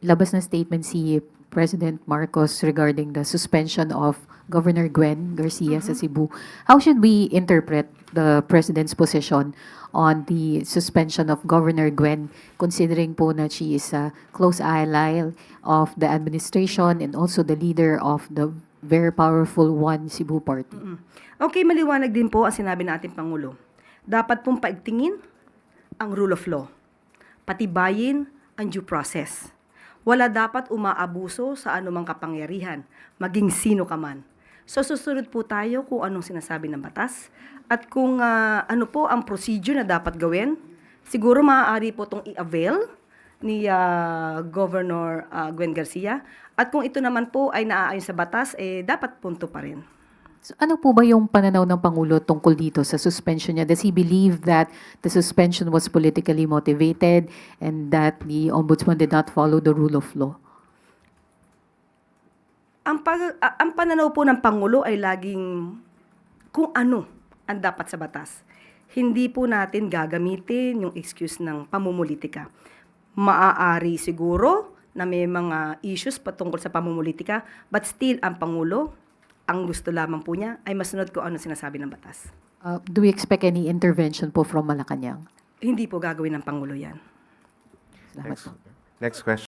labas na statement si President Marcos regarding the suspension of Governor Gwen Garcia sa Cebu. How should we interpret the President's position on the suspension of Governor Gwen, considering po na she is a close ally of the administration and also the leader of the very powerful One Cebu Party? Okay, maliwanag din po ang sinabi ng ating Pangulo. Dapat pong paigtingin ang rule of law. Patibayin ang due process. Wala dapat umaabuso sa anumang kapangyarihan, maging sino ka man. So susunod po tayo kung anong sinasabi ng batas at kung ano po ang procedure na dapat gawin. Siguro maaari po itong i-avail ni Governor Gwen Garcia. At kung ito naman po ay naaayon sa batas, dapat punto pa rin. So, ano po ba yung pananaw ng Pangulo tungkol dito sa suspension niya? Does he believe that the suspension was politically motivated and that the Ombudsman did not follow the rule of law? Ang pananaw po ng Pangulo ay laging kung ano ang dapat sa batas. Hindi po natin gagamitin yung excuse ng pamumulitika. Maaari siguro na may mga issues patungkol sa pamumulitika, but still ang Pangulo, ang gusto lamang po niya ay masunod kung ano sinasabi ng batas. Do we expect any intervention po from Malacanang? Hindi po gagawin ng Pangulo yan. Salamat po. Next question.